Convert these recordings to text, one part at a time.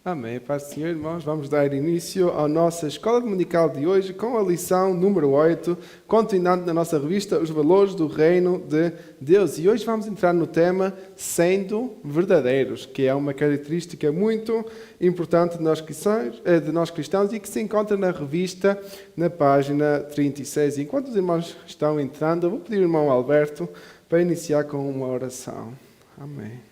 Amém. Paz do Senhor, irmãos. Vamos dar início à nossa escola dominical de hoje com a lição número 8, continuando na nossa revista Os Valores do Reino de Deus. E hoje vamos entrar no tema Sendo Verdadeiros, que é uma característica muito importante de nós cristãos e que se encontra na revista na página 36. Enquanto os irmãos estão entrando, eu vou pedir ao irmão Alberto para iniciar com uma oração. Amém.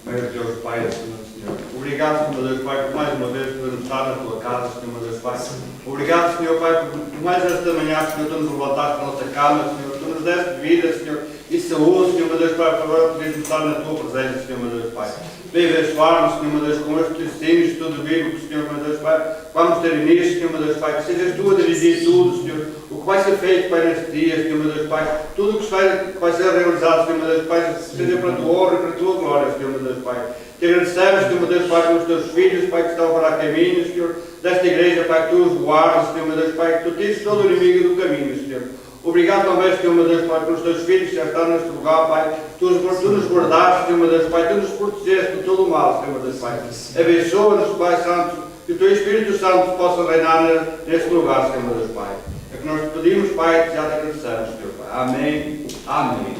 Deus Pai, Senhor. Obrigado, Senhor Deus Pai, por mais uma vez podermos estar na tua casa, Senhor Deus Pai. Obrigado, Senhor Pai, por mais esta manhã, Senhor, tu nos levantaste da nossa cama, Senhor, tu nos deste vida, Senhor, e saúde, Senhor Deus Pai, para agora podermos estar na tua presença, Senhor Deus Pai. Vem abençoar-nos, Senhor Deus, com estes ensinos, tudo bíblico, Senhor Deus Pai. Vamos ter início, Senhor Deus Pai, que sejas tu a dirigir tudo, Senhor. O que vai ser feito, Pai, neste dia, Senhor Deus Pai. Tudo o que vai ser realizado, Senhor Deus Pai, seja para a tua honra e para a tua glória, Senhor Deus Pai. Te agradecemos, Senhor Deus Pai, pelos teus filhos, Pai, que estão para caminho, Senhor, desta igreja, Pai, que tu os guardas, Senhor Deus Pai, que tu tires todo o inimigo do caminho, Senhor. Obrigado também, Senhor meu Deus Pai, pelos teus filhos que já estão neste lugar, Pai. Tu nos guardaste, Senhor meu Deus Pai, tu nos protegeste de todo o mal, Senhor meu Deus Pai. Abençoa-nos, Pai Santo, que o teu Espírito Santo possa reinar neste lugar, Senhor meu Deus Pai. É que nós te pedimos, Pai, que já te agradecemos, Senhor Pai. Amém. Amém.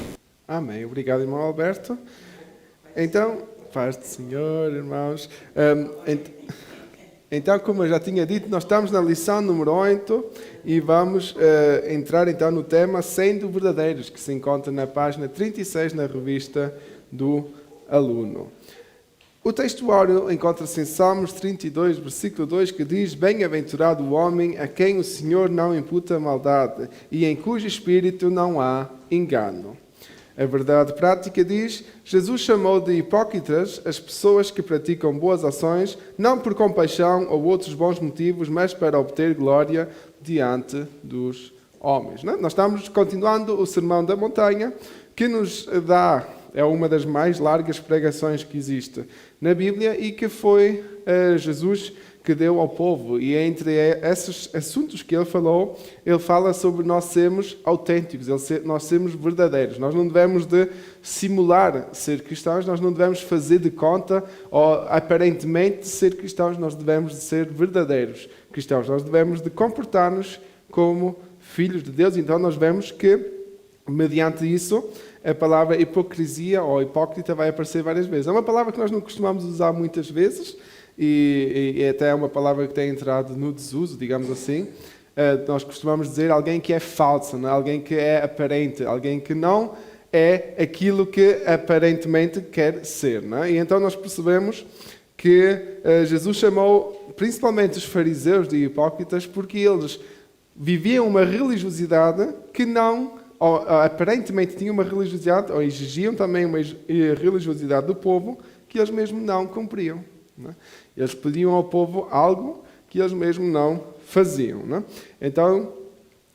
Amém. Obrigado, irmão Alberto. Então, paz do Senhor, irmãos. Então, como eu já tinha dito, nós estamos na lição número 8 e vamos entrar então no tema Sendo Verdadeiros, que se encontra na página 36 na revista do aluno. O textuário encontra-se em Salmos 32, versículo 2, que diz: Bem-aventurado o homem a quem o Senhor não imputa maldade e em cujo espírito não há engano. A verdade prática diz: Jesus chamou de hipócritas as pessoas que praticam boas ações, não por compaixão ou outros bons motivos, mas para obter glória diante dos homens. Nós estamos continuando o Sermão da Montanha, que nos dá, é uma das mais largas pregações que existe na Bíblia e que foi Jesus que deu ao povo. E entre esses assuntos que ele falou, ele fala sobre nós sermos autênticos, nós sermos verdadeiros. Nós não devemos de simular ser cristãos, nós não devemos fazer de conta ou aparentemente ser cristãos, nós devemos de ser verdadeiros cristãos. Nós devemos de comportar-nos como filhos de Deus. Então nós vemos que, mediante isso, a palavra hipocrisia ou hipócrita vai aparecer várias vezes. É uma palavra que nós não costumamos usar muitas vezes, e até é uma palavra que tem entrado no desuso, digamos assim. Nós costumamos dizer alguém que é falso, não é? Alguém que é aparente, alguém que não é aquilo que aparentemente quer ser. Não é? E então nós percebemos que Jesus chamou principalmente os fariseus de hipócritas porque eles viviam uma religiosidade que não, ou aparentemente tinham uma religiosidade, ou exigiam também uma religiosidade do povo que eles mesmos não cumpriam. Não é? Eles pediam ao povo algo que eles mesmos não faziam. Não é? Então,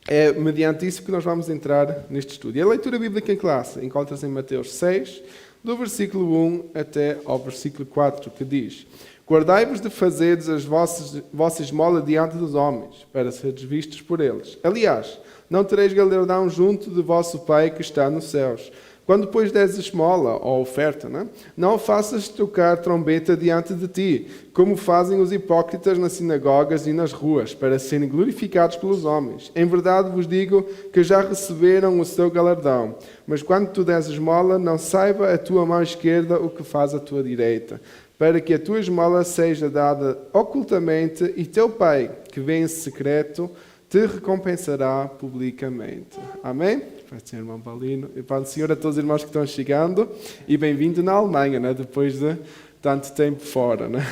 é mediante isso que nós vamos entrar neste estudo. E a leitura bíblica em classe encontra-se em Mateus 6, do versículo 1 até ao versículo 4, que diz: Guardai-vos de fazeres as vossas esmolas diante dos homens, para seres vistos por eles. Aliás, não tereis galardão junto de vosso Pai que está nos céus. Quando, pois, des esmola ou oferta, não faças tocar trombeta diante de ti, como fazem os hipócritas nas sinagogas e nas ruas, para serem glorificados pelos homens. Em verdade vos digo que já receberam o seu galardão. Mas quando tu des esmola, não saiba a tua mão esquerda o que faz a tua direita, para que a tua esmola seja dada ocultamente, e teu Pai, que vem em secreto, te recompensará publicamente. Amém? Pai do Senhor, irmão Paulino, e Pai do Senhor a todos os irmãos que estão chegando, e bem-vindo na Alemanha, né? Depois de tanto tempo fora. Né?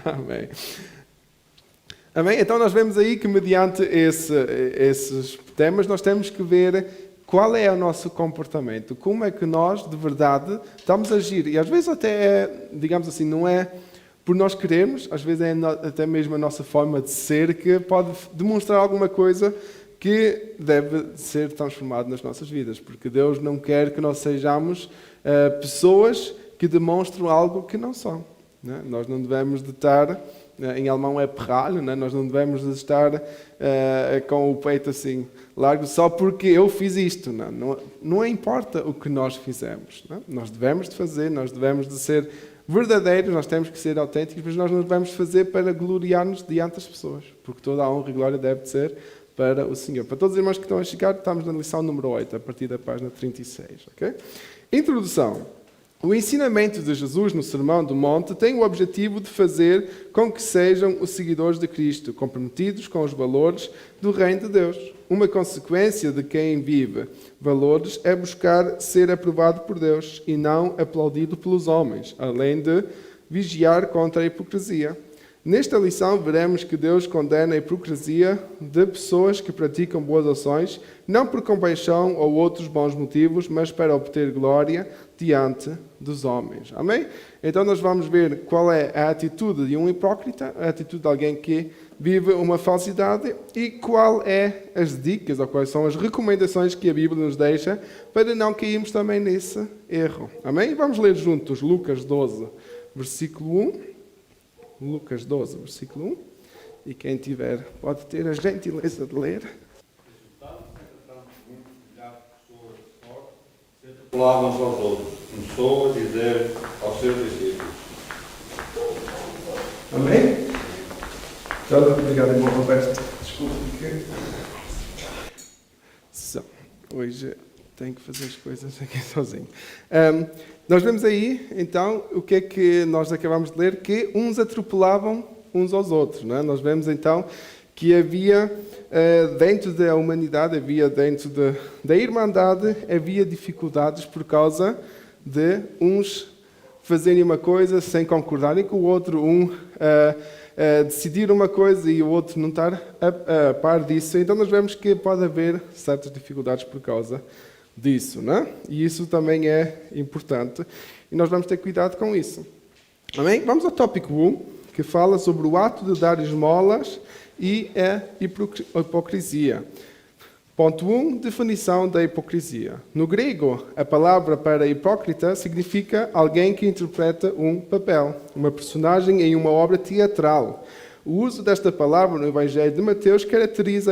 Amém. Amém? Então nós vemos aí que mediante esses temas nós temos que ver qual é o nosso comportamento, como é que nós, de verdade, estamos a agir. E às vezes até digamos assim, não é por nós querermos, às vezes é até mesmo a nossa forma de ser que pode demonstrar alguma coisa que deve ser transformado nas nossas vidas, porque Deus não quer que nós sejamos pessoas que demonstram algo que não são. Né? Nós não devemos de estar, em alemão é perralho, né? Nós não devemos de estar com o peito assim largo só porque eu fiz isto. Não importa o que nós fizemos. Né? Nós devemos de fazer, nós devemos de ser verdadeiros, nós temos que ser autênticos, mas nós não devemos fazer para gloriar-nos diante das pessoas, porque toda a honra e glória deve ser para o Senhor. Para todos os irmãos que estão a chegar, estamos na lição número 8, a partir da página 36. Okay? Introdução. O ensinamento de Jesus no Sermão do Monte tem o objetivo de fazer com que sejam os seguidores de Cristo, comprometidos com os valores do Reino de Deus. Uma consequência de quem vive valores é buscar ser aprovado por Deus e não aplaudido pelos homens, além de vigiar contra a hipocrisia. Nesta lição veremos que Deus condena a hipocrisia de pessoas que praticam boas ações, não por compaixão ou outros bons motivos, mas para obter glória diante dos homens. Amém? Então nós vamos ver qual é a atitude de um hipócrita, a atitude de alguém que vive uma falsidade e qual é as dicas ou quais são as recomendações que a Bíblia nos deixa para não cairmos também nesse erro. Amém? Vamos ler juntos Lucas 12, versículo 1. Lucas 12, versículo 1. E quem tiver pode ter a gentileza de ler. Falavam uns aos outros, começou a dizer aos seus discípulos. Amém? Então, obrigado, irmão Roberto. Desculpe que... Hoje tenho que fazer as coisas aqui sozinho. Nós vemos aí, então, o que é que nós acabamos de ler? Que uns atropelavam uns aos outros. Não é? Nós vemos, então, que havia dentro da humanidade, havia dentro da Irmandade, havia dificuldades por causa de uns fazerem uma coisa sem concordarem com o outro, decidir uma coisa e o outro não estar a par disso. Então nós vemos que pode haver certas dificuldades por causa disso, não é? E isso também é importante e nós vamos ter cuidado com isso. Amém? Vamos ao tópico 1, que fala sobre o ato de dar esmolas e a hipocrisia. Ponto 1, definição da hipocrisia. No grego, a palavra para hipócrita significa alguém que interpreta um papel, uma personagem em uma obra teatral. O uso desta palavra no Evangelho de Mateus caracteriza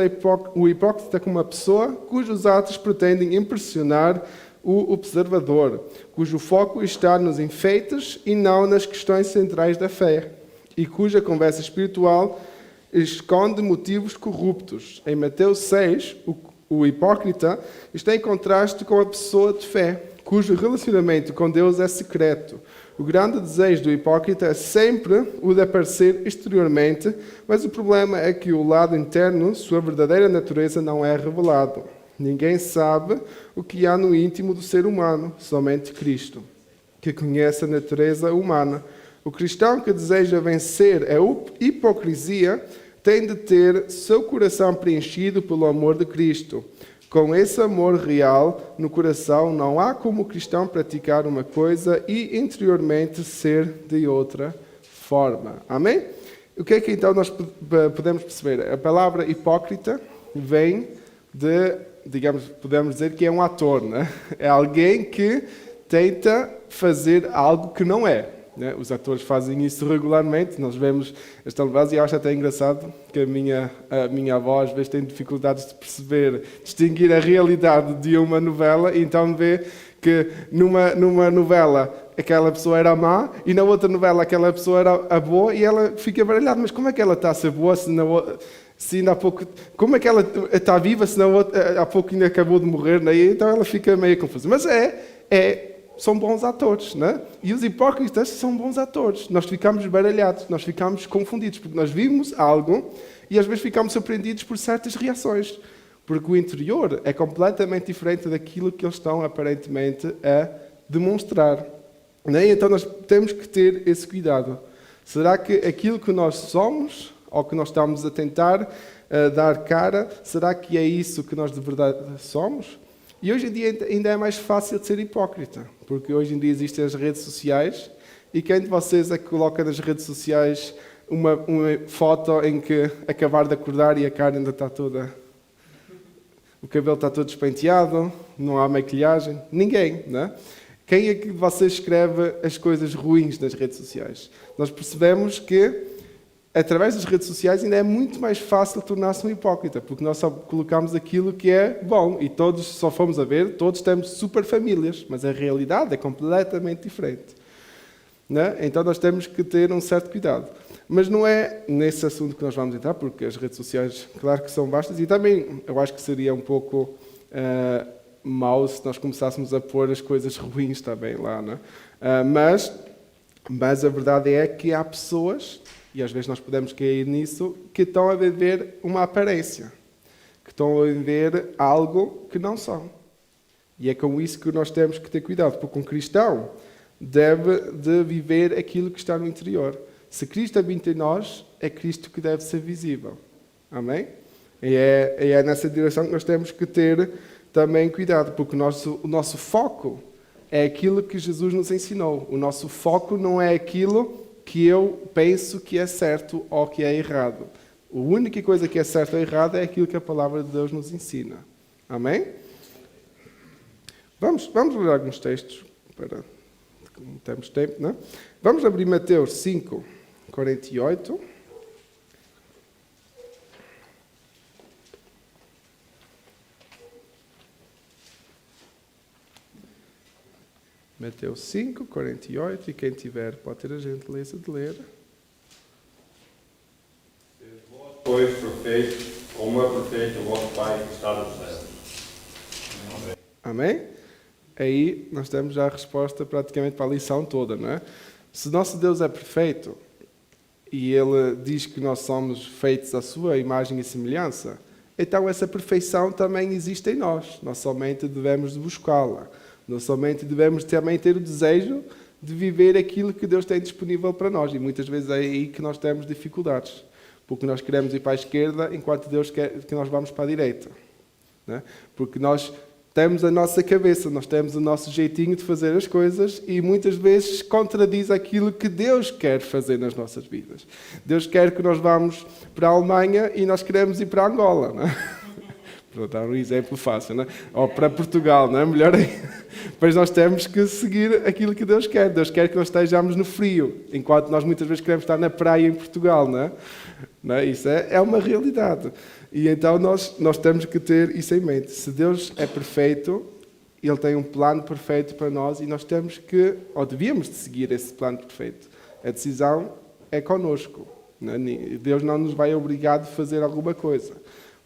o hipócrita como uma pessoa cujos atos pretendem impressionar o observador, cujo foco está nos enfeites e não nas questões centrais da fé, e cuja conversa espiritual esconde motivos corruptos. Em Mateus 6, o hipócrita está em contraste com a pessoa de fé, cujo relacionamento com Deus é secreto. O grande desejo do hipócrita é sempre o de aparecer exteriormente, mas o problema é que o lado interno, sua verdadeira natureza, não é revelado. Ninguém sabe o que há no íntimo do ser humano, somente Cristo, que conhece a natureza humana. O cristão que deseja vencer a hipocrisia tem de ter seu coração preenchido pelo amor de Cristo. Com esse amor real no coração, não há como o cristão praticar uma coisa e interiormente ser de outra forma. Amém? O que é que então nós podemos perceber? A palavra hipócrita vem de, digamos, podemos dizer que é um ator, né? É alguém que tenta fazer algo que não é. Né? Os atores fazem isso regularmente. Nós vemos esta novela e eu acho até engraçado que a minha avó às vezes tem dificuldades de perceber, distinguir a realidade de uma novela, e então vê que numa novela aquela pessoa era a má e na outra novela aquela pessoa era a boa, e ela fica baralhada. Mas como é que ela está a ser boa se ainda há pouco... Como é que ela está viva se há pouco ainda acabou de morrer? Né? Então ela fica meio confusa. Mas são bons atores, né? E os hipócritas são bons atores. Nós ficamos baralhados, nós ficamos confundidos, porque nós vimos algo e às vezes ficamos surpreendidos por certas reações, porque o interior é completamente diferente daquilo que eles estão aparentemente a demonstrar. Né? Então nós temos que ter esse cuidado. Será que aquilo que nós somos, ou que nós estamos a tentar dar cara, será que é isso que nós de verdade somos? E hoje em dia ainda é mais fácil de ser hipócrita, porque hoje em dia existem as redes sociais, e quem de vocês é que coloca nas redes sociais uma foto em que acabar de acordar e a cara ainda está toda... O cabelo está todo despenteado, não há maquilhagem? Ninguém, não é? Quem é que de vocês escreve as coisas ruins nas redes sociais? Nós percebemos que através das redes sociais ainda é muito mais fácil tornar-se um hipócrita, porque nós só colocamos aquilo que é bom, e todos, só fomos a ver, todos temos super famílias, mas a realidade é completamente diferente. né? Então nós temos que ter um certo cuidado. Mas não é nesse assunto que nós vamos entrar, porque as redes sociais, claro que são vastas, e também eu acho que seria um pouco mau se nós começássemos a pôr as coisas ruins também lá, né? Mas a verdade é que há pessoas, e às vezes nós podemos cair nisso, que estão a viver uma aparência, que estão a viver algo que não são. E é com isso que nós temos que ter cuidado, porque um cristão deve de viver aquilo que está no interior. Se Cristo habita em nós, é Cristo que deve ser visível. Amém? E é nessa direção que nós temos que ter também cuidado, porque o nosso foco é aquilo que Jesus nos ensinou. O nosso foco não é aquilo que eu penso que é certo ou que é errado. A única coisa que é certa ou errada é aquilo que a palavra de Deus nos ensina. Amém? Vamos ler alguns textos, não temos tempo, não é? Vamos abrir Mateus 5, 48. Mateus 5, 48, e quem tiver pode ter a gentileza de ler. Pois perfeito, como é perfeito o vosso Pai que está no céu. Amém? Aí nós temos já a resposta praticamente para a lição toda, não é? Se nosso Deus é perfeito e Ele diz que nós somos feitos à sua imagem e semelhança, então essa perfeição também existe em nós. Nós somente devemos buscá-la. Nós somente devemos também ter o desejo de viver aquilo que Deus tem disponível para nós. E muitas vezes é aí que nós temos dificuldades. Porque nós queremos ir para a esquerda enquanto Deus quer que nós vamos para a direita. Não é? Porque nós temos a nossa cabeça, nós temos o nosso jeitinho de fazer as coisas e muitas vezes contradiz aquilo que Deus quer fazer nas nossas vidas. Deus quer que nós vamos para a Alemanha e nós queremos ir para Angola, não é? Para dar um exemplo fácil, não é? Ou para Portugal, não é? Melhor ainda. Pois nós temos que seguir aquilo que Deus quer. Deus quer que nós estejamos no frio, enquanto nós muitas vezes queremos estar na praia em Portugal, não é? Não é? Isso é uma realidade. E então nós temos que ter isso em mente. Se Deus é perfeito, Ele tem um plano perfeito para nós e nós temos que, ou devíamos de seguir esse plano perfeito. A decisão é connosco. Não é? Deus não nos vai obrigar a fazer alguma coisa,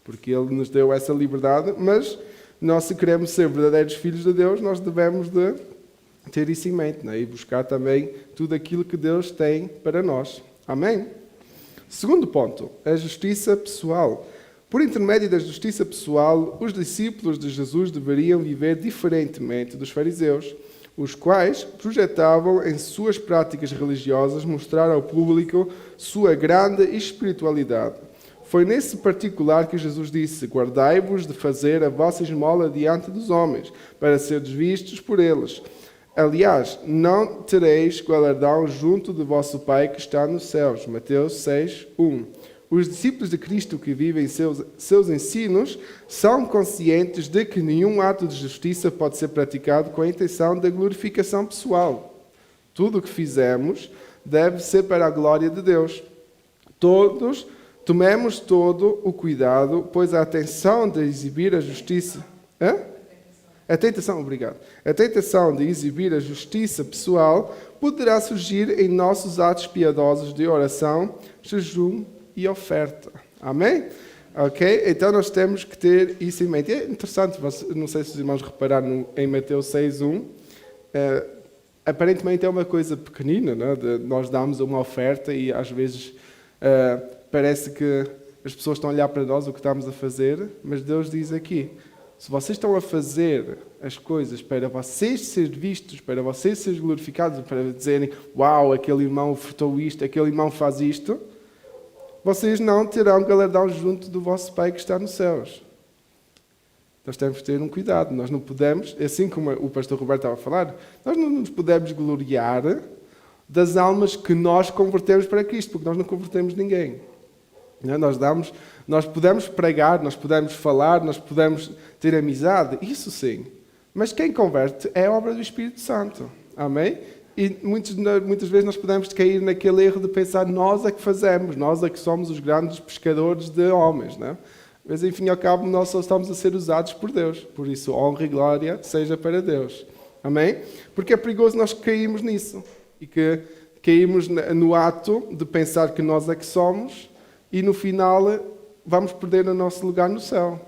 porque Ele nos deu essa liberdade, mas nós, se queremos ser verdadeiros filhos de Deus, nós devemos de ter isso em mente, não é? E buscar também tudo aquilo que Deus tem para nós. Amém? Segundo ponto, a justiça pessoal. Por intermédio da justiça pessoal, os discípulos de Jesus deveriam viver diferentemente dos fariseus, os quais projetavam em suas práticas religiosas mostrar ao público sua grande espiritualidade. Foi nesse particular que Jesus disse: guardai-vos de fazer a vossa esmola diante dos homens, para seres vistos por eles. Aliás, não tereis galardão junto de vosso Pai que está nos céus. Mateus 6, 1. Os discípulos de Cristo que vivem seus ensinos são conscientes de que nenhum ato de justiça pode ser praticado com a intenção da glorificação pessoal. Tudo o que fizemos deve ser para a glória de Deus. Tomemos todo o cuidado, pois a atenção de exibir a justiça... A tentação de exibir a justiça pessoal poderá surgir em nossos atos piedosos de oração, jejum e oferta. Amém? Ok? Então nós temos que ter isso em mente. É interessante, não sei se os irmãos repararam em Mateus 6:1. Aparentemente é uma coisa pequenina, não é? Nós damos uma oferta e às vezes parece que as pessoas estão a olhar para nós o que estamos a fazer, mas Deus diz aqui: se vocês estão a fazer as coisas para vocês serem vistos, para vocês serem glorificados, para dizerem, uau, aquele irmão ofertou isto, aquele irmão faz isto, vocês não terão galardão junto do vosso Pai que está nos céus. Nós temos que ter um cuidado. Nós não podemos, assim como o pastor Roberto estava a falar, nós não nos podemos gloriar das almas que nós convertemos para Cristo, porque nós não convertemos ninguém. Nós podemos pregar, nós podemos falar, nós podemos ter amizade, isso sim. Mas quem converte é a obra do Espírito Santo. Amém? E muitas vezes nós podemos cair naquele erro de pensar nós é que fazemos, nós é que somos os grandes pescadores de homens. Não é? Mas, enfim, ao cabo, nós só estamos a ser usados por Deus. Por isso, honra e glória seja para Deus. Amém? Porque é perigoso nós cairmos nisso. e que caímos no ato de pensar que nós é que somos e no final vamos perder o nosso lugar no céu.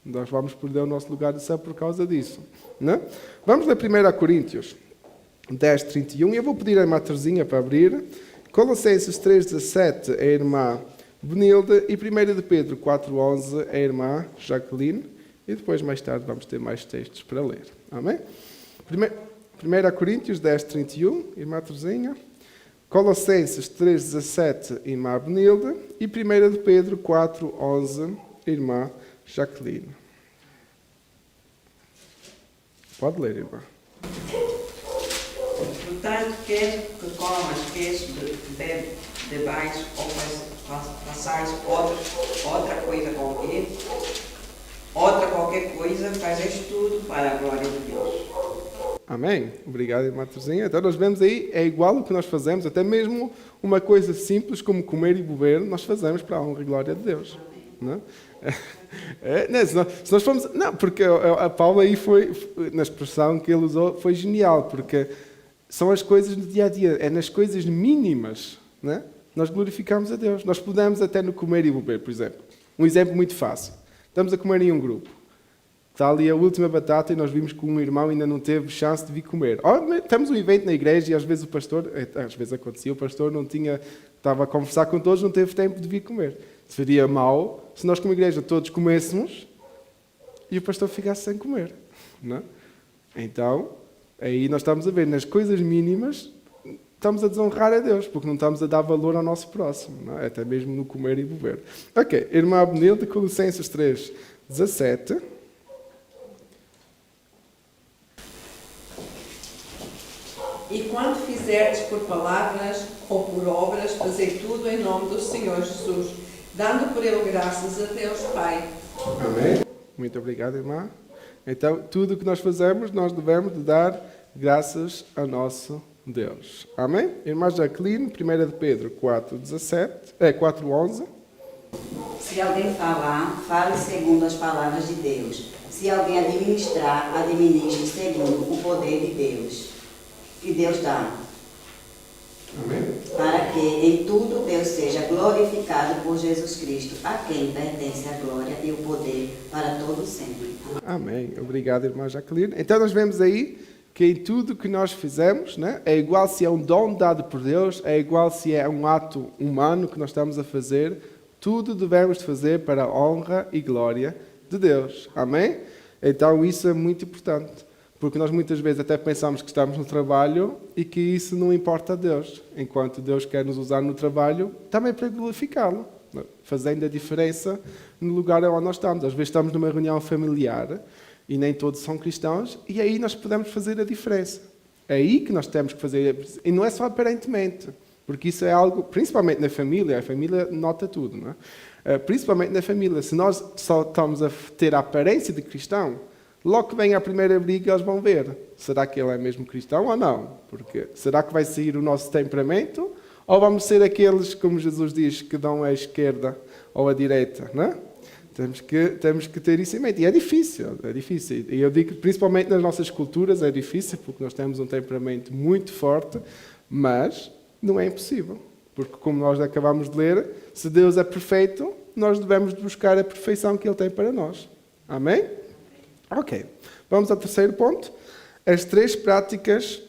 Nós vamos perder o nosso lugar no céu por causa disso. Não? Vamos ler 1 Coríntios 10, 31. Eu vou pedir a irmã Terezinha para abrir. Colossenses 3, 17, a irmã Benilde. E 1 de Pedro 4, 11, a irmã Jacqueline. E depois, mais tarde, vamos ter mais textos para ler. Amém? 1 Coríntios 10, 31, irmã Terezinha. Colossenses 3, 17, irmã Benilde. E 1 de Pedro 4, 11, irmã Jacqueline. Pode ler, irmã. Portanto, quer que comas, quer bebais ou façais outra qualquer coisa, fazes tudo para a glória de Deus. Amém. Obrigado, irmã Terezinha. Então nós vemos aí, é igual o que nós fazemos, até mesmo uma coisa simples como comer e beber, nós fazemos para a honra e glória de Deus. Não? Se nós formos, não, porque a Paula aí foi, na expressão que ele usou, foi genial, porque são as coisas do dia a dia, é nas coisas mínimas, né? Nós glorificamos a Deus. Nós podemos até no comer e beber, por exemplo. Um exemplo muito fácil. Estamos a comer em um grupo. Está ali a última batata e nós vimos que um irmão ainda não teve chance de vir comer. Temos um evento na igreja e às vezes o pastor, às vezes acontecia, o pastor estava a conversar com todos, não teve tempo de vir comer. Seria mau se nós como igreja todos comêssemos e o pastor ficasse sem comer. Não? Então, aí nós estamos a ver, nas coisas mínimas, estamos a desonrar a Deus, porque não estamos a dar valor ao nosso próximo, não é? Até mesmo no comer e beber. Ok, irmã Benilde, Colossenses 3, 17. E quando fizerdes por palavras ou por obras, fazei tudo em nome do Senhor Jesus, dando por Ele graças a Deus Pai. Amém? Muito obrigado, irmã. Então, tudo o que nós fazemos, nós devemos de dar graças ao nosso Deus. Amém? Irmã Jacqueline, 1 de Pedro 4, 11. Se alguém falar, fale segundo as palavras de Deus. Se alguém administrar, administre segundo o poder de Deus, que Deus dá. Amém? Para que em tudo Deus seja glorificado por Jesus Cristo, a quem pertence a glória e o poder para todo sempre. Amém. Obrigado, irmã Jacqueline. Então nós vemos aí que em tudo que nós fizemos, né, é igual se é um dom dado por Deus, é igual se é um ato humano que nós estamos a fazer, tudo devemos fazer para a honra e glória de Deus. Amém? Então isso é muito importante, porque nós muitas vezes até pensamos que estamos no trabalho e que isso não importa a Deus, enquanto Deus quer nos usar no trabalho também para glorificá-lo, fazendo a diferença no lugar onde nós estamos. Às vezes estamos numa reunião familiar e nem todos são cristãos, e aí nós podemos fazer a diferença. É aí que nós temos que fazer, e não é só aparentemente, porque isso é algo, principalmente na família, a família nota tudo, não é? Principalmente na família, se nós só estamos a ter a aparência de cristão, logo que vem a primeira briga, eles vão ver, será que ele é mesmo cristão ou não? Porque será que vai sair o nosso temperamento, ou vamos ser aqueles, como Jesus diz, que dão à esquerda ou à direita, não é? Temos que ter isso em mente. E é difícil. E eu digo que principalmente nas nossas culturas é difícil, porque nós temos um temperamento muito forte, mas não é impossível. Porque como nós acabamos de ler, se Deus é perfeito, nós devemos buscar a perfeição que Ele tem para nós. Amém? Ok. Vamos ao terceiro ponto. As três práticas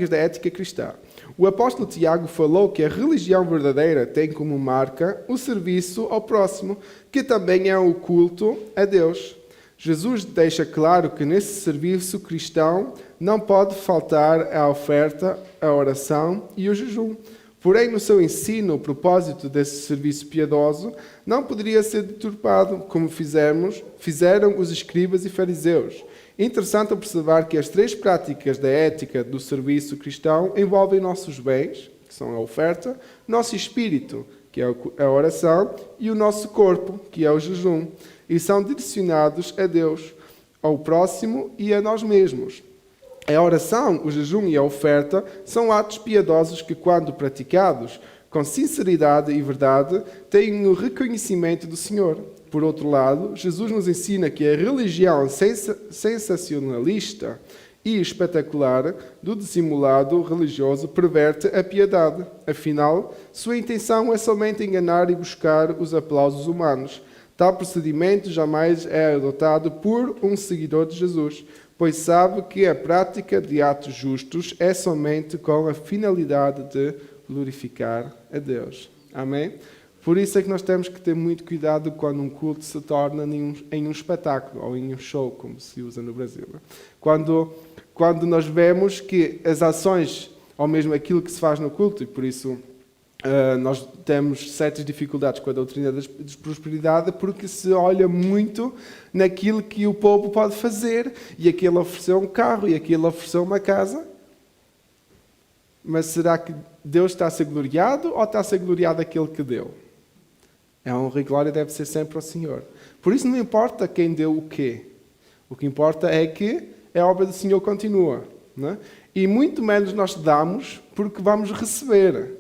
da ética cristã. O apóstolo Tiago falou que a religião verdadeira tem como marca o serviço ao próximo, que também é o culto a Deus. Jesus deixa claro que nesse serviço cristão não pode faltar a oferta, a oração e o jejum. Porém, no seu ensino, o propósito desse serviço piedoso não poderia ser deturpado, como fizeram os escribas e fariseus. Interessante observar que as três práticas da ética do serviço cristão envolvem nossos bens, que são a oferta, nosso espírito, que é a oração, e o nosso corpo, que é o jejum, e são direcionados a Deus, ao próximo e a nós mesmos. A oração, o jejum e a oferta são atos piedosos que, quando praticados com sinceridade e verdade, têm o reconhecimento do Senhor. Por outro lado, Jesus nos ensina que a religião sensacionalista e espetacular do dissimulado religioso perverte a piedade. Afinal, sua intenção é somente enganar e buscar os aplausos humanos. Tal procedimento jamais é adotado por um seguidor de Jesus, pois sabe que a prática de atos justos é somente com a finalidade de glorificar a Deus. Amém? Por isso é que nós temos que ter muito cuidado quando um culto se torna em um espetáculo ou em um show, como se usa no Brasil. Quando nós vemos que as ações, ou mesmo aquilo que se faz no culto, e por isso nós temos certas dificuldades com a doutrina da prosperidade, porque se olha muito naquilo que o povo pode fazer, e aquele ofereceu um carro, e aquele ofereceu uma casa. Mas será que Deus está a ser gloriado ou está a ser gloriado aquele que deu? A honra e glória deve ser sempre ao Senhor. Por isso não importa quem deu o quê. O que importa é que a obra do Senhor continua. Não é? E muito menos nós damos porque vamos receber.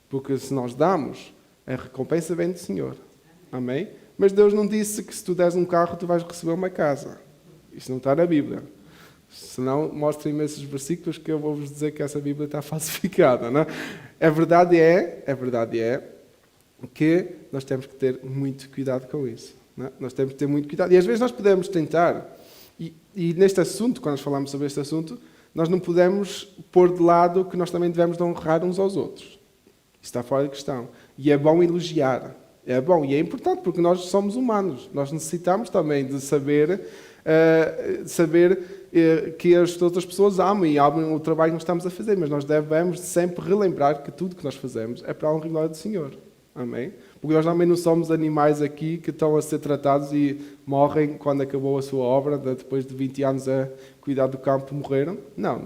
Porque se nós damos, a recompensa vem do Senhor. Amém? Mas Deus não disse que se tu deres um carro, tu vais receber uma casa. Isso não está na Bíblia. Se não, mostrem-me esses versículos que eu vou-vos dizer que essa Bíblia está falsificada. Não é? A verdade é que nós temos que ter muito cuidado com isso. Não é? Nós temos que ter muito cuidado. E às vezes nós podemos tentar, e neste assunto, quando nós falamos sobre este assunto, nós não podemos pôr de lado que nós também devemos de honrar uns aos outros. Isso está fora de questão. E é bom elogiar. É bom e é importante porque nós somos humanos. Nós necessitamos também de saber que as outras pessoas amam e amam o trabalho que nós estamos a fazer. Mas nós devemos sempre relembrar que tudo que nós fazemos é para a honra e glória do Senhor. Amém? Porque nós também não somos animais aqui que estão a ser tratados e morrem quando acabou a sua obra, depois de 20 anos a cuidar do campo, morreram. Não,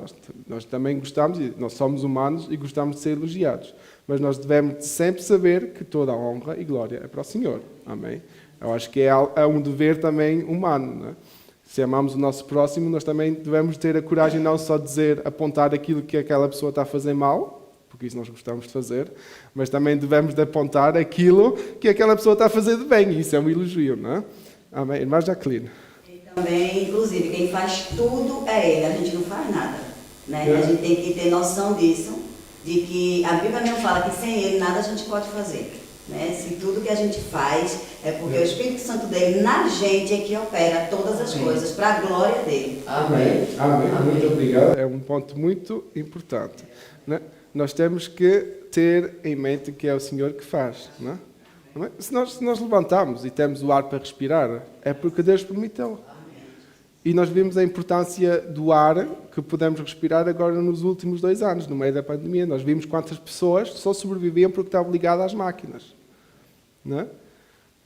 nós também gostamos, e nós somos humanos e gostamos de ser elogiados. Mas nós devemos sempre saber que toda a honra e glória é para o Senhor. Amém? Eu acho que é um dever também humano. Não é? Se amamos o nosso próximo, nós também devemos ter a coragem não só de apontar aquilo que aquela pessoa está a fazer mal, porque isso nós gostamos de fazer, mas também devemos de apontar aquilo que aquela pessoa está a fazer de bem. Isso é um elogio, não é? Amém? Irmã Jacqueline. E também, inclusive, quem faz tudo é Ele, a gente não faz nada. Né? A gente tem que ter noção disso, de que a Bíblia não fala que sem Ele nada a gente pode fazer. Né? Se tudo que a gente faz é porque o Espírito Santo dele na gente é que opera todas as coisas para a glória dele. Amém. Amém. Muito obrigado. É um ponto muito importante. Né? Nós temos que ter em mente que é o Senhor que faz. Não é? Se nós levantamos e temos o ar para respirar, é porque Deus permitiu. E nós vimos a importância do ar que podemos respirar agora nos últimos 2 anos, no meio da pandemia. Nós vimos quantas pessoas só sobreviviam porque estavam ligadas às máquinas. Não é?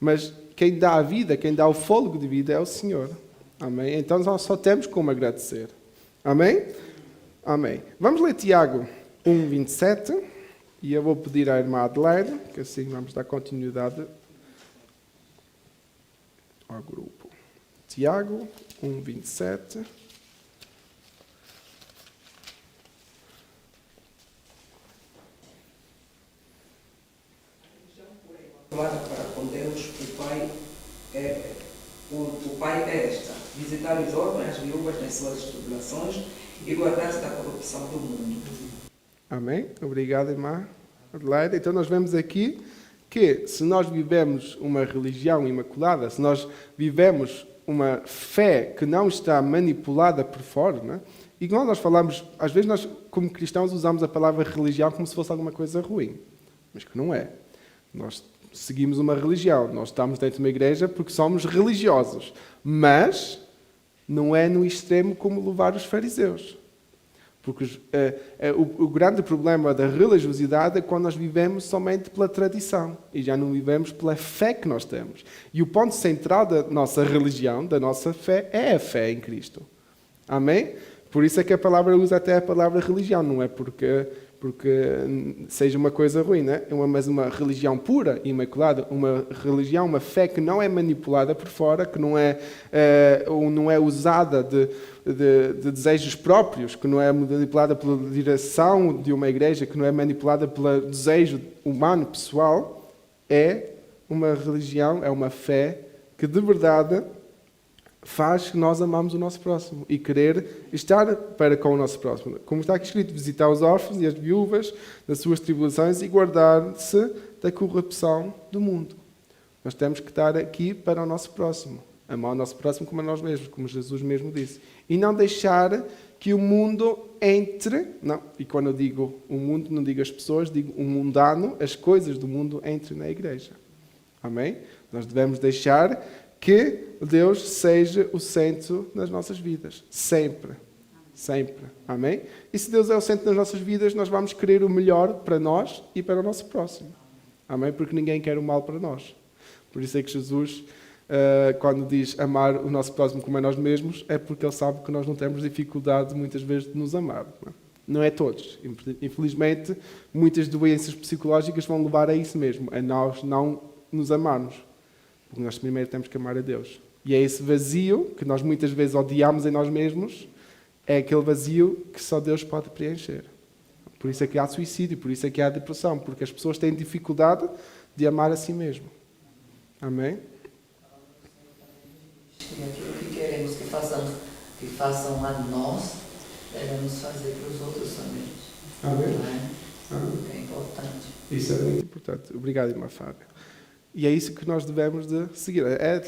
Mas quem dá a vida, quem dá o fôlego de vida é o Senhor. Amém? Então nós só temos como agradecer. Amém? Amém. Vamos ler Tiago 1:27, e eu vou pedir à irmã Adelaide, que assim vamos dar continuidade ao grupo. Tiago 1:27. Tomada para com Deus, o Pai é esta: visitar os órfãos e as viúvas nas suas tribulações e guardar-se da corrupção do mundo. Amém? Obrigado, irmã Adelaide. Então nós vemos aqui que se nós vivemos uma religião imaculada, se nós vivemos uma fé que não está manipulada por fora, né? E quando nós falamos, às vezes nós como cristãos usamos a palavra religião como se fosse alguma coisa ruim, mas que não é. Nós seguimos uma religião, nós estamos dentro de uma igreja porque somos religiosos, mas não é no extremo como levar os fariseus. Porque o grande problema da religiosidade é quando nós vivemos somente pela tradição e já não vivemos pela fé que nós temos. E o ponto central da nossa religião, da nossa fé, é a fé em Cristo. Amém? Por isso é que a palavra usa até a palavra religião, não é porque seja uma coisa ruim, né? Mas uma religião pura, imaculada, uma religião, uma fé que não é manipulada por fora, que não é usada de desejos próprios, que não é manipulada pela direção de uma igreja, que não é manipulada pelo desejo humano, pessoal, é uma religião, é uma fé que de verdade faz que nós amamos o nosso próximo e querer estar para com o nosso próximo. Como está aqui escrito, visitar os órfãos e as viúvas das suas tribulações e guardar-se da corrupção do mundo. Nós temos que estar aqui para o nosso próximo. Amar o nosso próximo como a nós mesmos, como Jesus mesmo disse. E não deixar que o mundo entre... Não, e quando eu digo o mundo, não digo as pessoas, digo o mundano, as coisas do mundo entrem na igreja. Amém? Nós devemos deixar que Deus seja o centro das nossas vidas. Sempre. Sempre. Amém? E se Deus é o centro das nossas vidas, nós vamos querer o melhor para nós e para o nosso próximo. Amém? Porque ninguém quer o mal para nós. Por isso é que Jesus, quando diz amar o nosso próximo como a nós mesmos, é porque Ele sabe que nós não temos dificuldade muitas vezes de nos amar. Não é todos. Infelizmente, muitas doenças psicológicas vão levar a isso mesmo, a nós não nos amarmos. Porque nós primeiro temos que amar a Deus. E é esse vazio que nós muitas vezes odiamos em nós mesmos, é aquele vazio que só Deus pode preencher. Por isso é que há suicídio, por isso é que há depressão, porque as pessoas têm dificuldade de amar a si mesmo. Amém? E aquilo que queremos que façam a nós, devemos fazer para os outros também. Amém? Não é? Amém. É importante. Isso é muito importante. Obrigado, irmã Fábio. E é isso que nós devemos de seguir.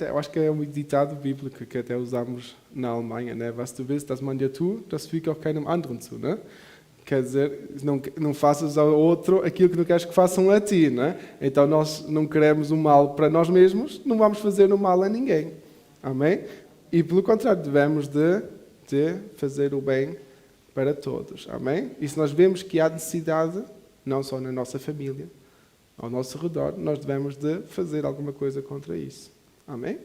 Eu acho que é um ditado bíblico que até usamos na Alemanha, né? Was du willst, dass man dir tut, das füge auch keinem anderen zu, né? Quer dizer, não faças ao outro aquilo que não queres que façam a ti, né? Então nós não queremos o mal para nós mesmos, não vamos fazer o mal a ninguém. Amém? E pelo contrário, devemos de fazer o bem para todos. Amém? E se nós vemos que há necessidade, não só na nossa família, ao nosso redor, nós devemos de fazer alguma coisa contra isso. Amém?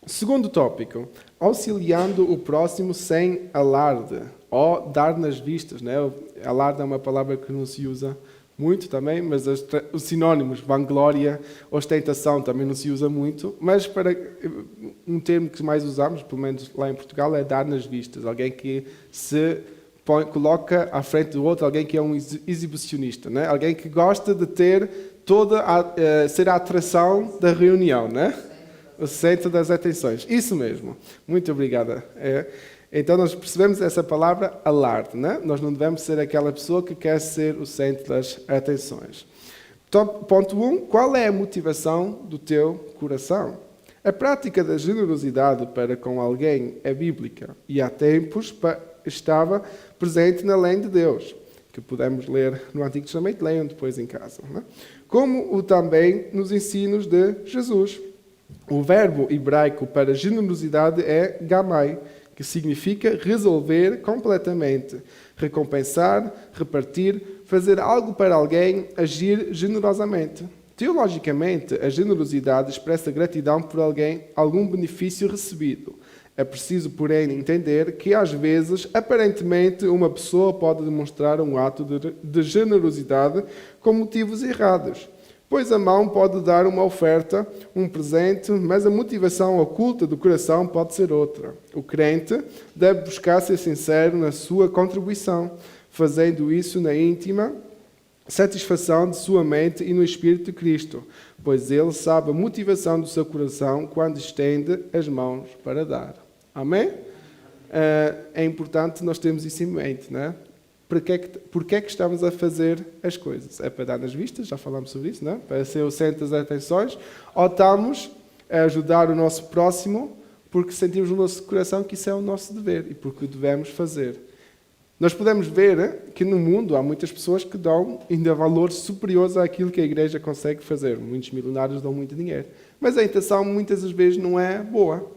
Segundo tópico, auxiliando o próximo sem alarde, ou dar nas vistas, né? Alarde é uma palavra que não se usa muito também, mas os sinónimos, vanglória, ostentação, também não se usa muito, mas para um termo que mais usamos, pelo menos lá em Portugal, é dar nas vistas, alguém que se coloca à frente do outro, alguém que é um exibicionista, né? Alguém que gosta de ter ser a atração da reunião, né? O centro das atenções. Isso mesmo. Muito obrigada. Então nós percebemos essa palavra alarde, né? Nós não devemos ser aquela pessoa que quer ser o centro das atenções. Então, ponto 1. Qual é a motivação do teu coração? A prática da generosidade para com alguém é bíblica e há tempos estava presente na lei de Deus, que podemos ler no Antigo Testamento, leiam depois em casa, né? Como o também nos ensinos de Jesus. O verbo hebraico para generosidade é gamai, que significa resolver completamente, recompensar, repartir, fazer algo para alguém, agir generosamente. Teologicamente, a generosidade expressa gratidão por algum benefício recebido. É preciso, porém, entender que, às vezes, aparentemente, uma pessoa pode demonstrar um ato de generosidade com motivos errados. Pois a mão pode dar uma oferta, um presente, mas a motivação oculta do coração pode ser outra. O crente deve buscar ser sincero na sua contribuição, fazendo isso na íntima satisfação de sua mente e no Espírito de Cristo, pois ele sabe a motivação do seu coração quando estende as mãos para dar. Amém? É importante nós termos isso em mente, né? Porquê é que estamos a fazer as coisas? É para dar nas vistas, já falámos sobre isso, não é? Para ser o centro das atenções, ou estamos a ajudar o nosso próximo porque sentimos no nosso coração que isso é o nosso dever e porque o devemos fazer. Nós podemos ver que no mundo há muitas pessoas que dão ainda valores superiores àquilo que a igreja consegue fazer. Muitos milionários dão muito dinheiro. Mas a intenção muitas das vezes não é boa.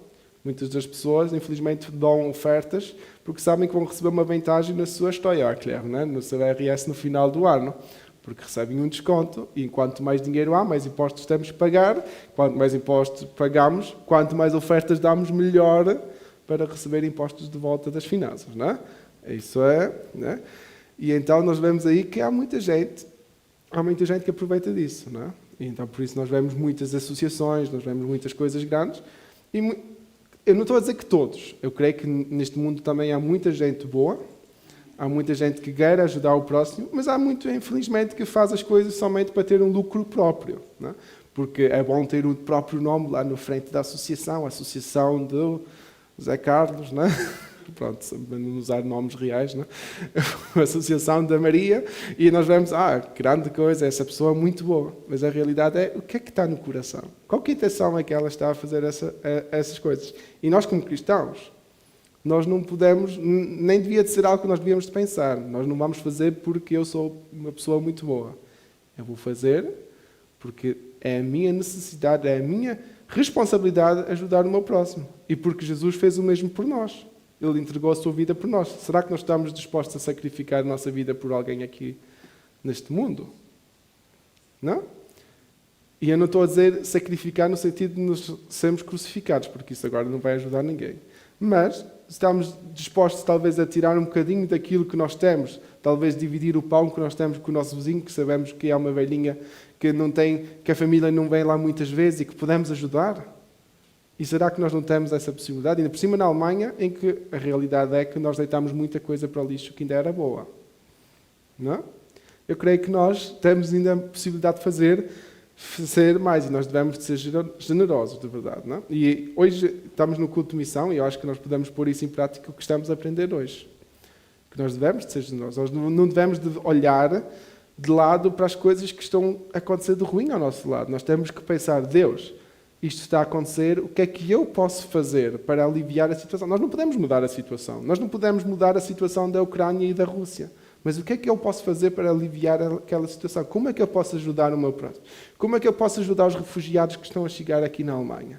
Muitas das pessoas, infelizmente, dão ofertas porque sabem que vão receber uma vantagem na sua Steuererklärung, né? No seu IRS no final do ano, porque recebem um desconto e quanto mais dinheiro há, mais impostos temos que pagar. Quanto mais impostos pagamos, quanto mais ofertas damos, melhor para receber impostos de volta das finanças, não é? Isso é, né? E então nós vemos aí que há muita gente que aproveita disso, não é? E então por isso nós vemos muitas associações, nós vemos muitas coisas grandes e eu não estou a dizer que todos. Eu creio que neste mundo também há muita gente boa, há muita gente que quer ajudar o próximo, mas há muito, infelizmente, que faz as coisas somente para ter um lucro próprio, não é? porque é bom ter o próprio nome lá no frente da associação, a Associação do Zé Carlos, né? Pronto, para não usar nomes reais, né? A Associação da Maria, e nós vemos, grande coisa, essa pessoa é muito boa, mas a realidade é, o que é que está no coração? Qual que intenção é que ela está a fazer essas coisas? E nós, como cristãos, nós não podemos, nem devia de ser algo que nós devíamos de pensar, nós não vamos fazer porque eu sou uma pessoa muito boa. Eu vou fazer porque é a minha necessidade, é a minha responsabilidade ajudar o meu próximo. E porque Jesus fez o mesmo por nós. Ele entregou a sua vida por nós. Será que nós estamos dispostos a sacrificar a nossa vida por alguém aqui neste mundo? Não? E eu não estou a dizer sacrificar no sentido de nos sermos crucificados, porque isso agora não vai ajudar ninguém. Mas estamos dispostos talvez a tirar um bocadinho daquilo que nós temos, talvez dividir o pão que nós temos com o nosso vizinho, que sabemos que é uma velhinha que não tem, que a família não vem lá muitas vezes e que podemos ajudar? E será que nós não temos essa possibilidade? Ainda por cima na Alemanha, em que a realidade é que nós deitamos muita coisa para o lixo que ainda era boa. Não? Eu creio que nós temos ainda a possibilidade de fazer mais, e nós devemos de ser generosos, de verdade. Não? E hoje estamos no culto de missão, e eu acho que nós podemos pôr isso em prática, o que estamos a aprender hoje. Que nós devemos de ser generosos. Nós não devemos de olhar de lado para as coisas que estão a acontecer de ruim ao nosso lado. Nós temos que pensar, Deus, isto está a acontecer, o que é que eu posso fazer para aliviar a situação? Nós não podemos mudar a situação. Nós não podemos mudar a situação da Ucrânia e da Rússia. Mas o que é que eu posso fazer para aliviar aquela situação? Como é que eu posso ajudar o meu próximo? Como é que eu posso ajudar os refugiados que estão a chegar aqui na Alemanha?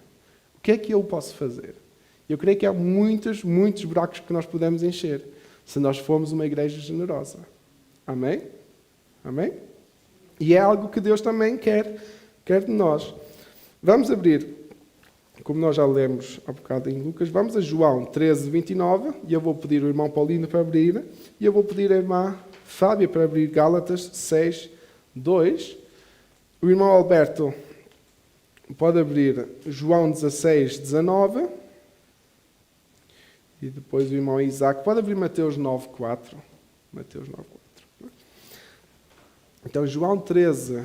O que é que eu posso fazer? Eu creio que há muitos buracos que nós podemos encher, se nós formos uma igreja generosa. Amém? Amém? E é algo que Deus também quer de nós. Vamos abrir, como nós já lemos há bocado em Lucas, vamos a João 13, 29, e eu vou pedir ao irmão Paulino para abrir, e eu vou pedir à irmã Fábia para abrir Gálatas 6, 2. O irmão Alberto pode abrir João 16, 19. E depois o irmão Isaac pode abrir Mateus 9, 4. Mateus 9, 4. Então, João 13,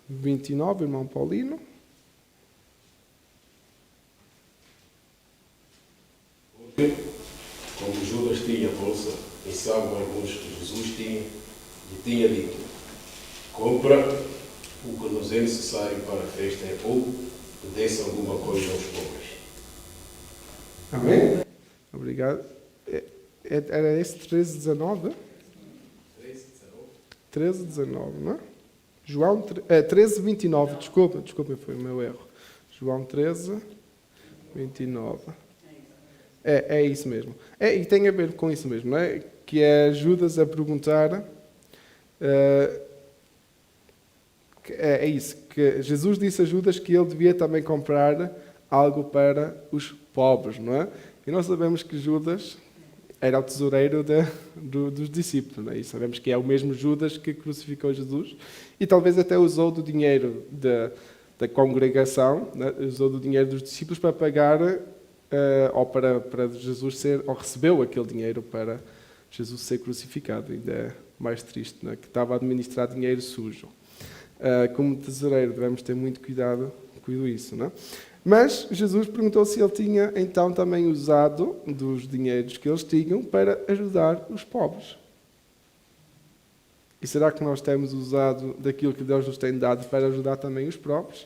29, irmão Paulino. Porque, como Judas tinha bolsa, pensavam alguns que Jesus lhe tinha dito: compra o que nos é necessário para a festa ou desse alguma coisa aos pobres. Amém? Obrigado. Era esse 13, 19? 13, 19, não é? João 13, 29. Desculpa, foi o meu erro. João 13, 29. É isso mesmo. E tem a ver com isso mesmo, não é? Que é Judas a perguntar... é isso, que Jesus disse a Judas que ele devia também comprar algo para os pobres, não é? E nós sabemos que Judas era o tesoureiro dos discípulos, não é? E sabemos que é o mesmo Judas que crucificou Jesus e talvez até usou do dinheiro da congregação, né? Usou do dinheiro dos discípulos para pagar ou para Jesus ser, ou recebeu aquele dinheiro para Jesus ser crucificado. Ainda é mais triste, não é? Que estava a administrar dinheiro sujo. Como tesoureiro devemos ter muito cuidado com isso, não é? Mas Jesus perguntou se ele tinha então também usado dos dinheiros que eles tinham para ajudar os pobres. E será que nós temos usado daquilo que Deus nos tem dado para ajudar também os pobres?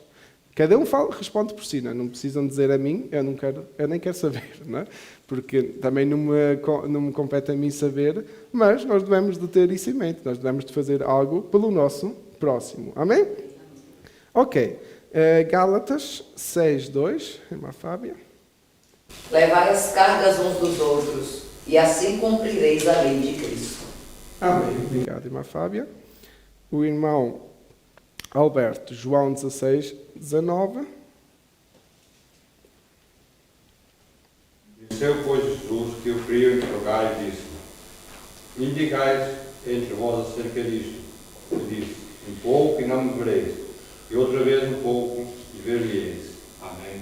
Cada um responde por si, não precisam dizer a mim, eu nem quero saber, não é? Porque também não me compete a mim saber, mas nós devemos de ter isso em mente, nós devemos de fazer algo pelo nosso próximo. Amém? Ok. Gálatas 6, 2, irmã Fábia. Levai as cargas uns dos outros, e assim cumprireis a lei de Cristo. Amém. Obrigado, irmã Fábia. O irmão Alberto, João 16, 19. Disseu, pois, Jesus que o queriam interrogar e disse: indicais entre vós acerca disto. E disse: um pouco e não me vereis, e outra vez um pouco e ver-lhe-eis. Amém.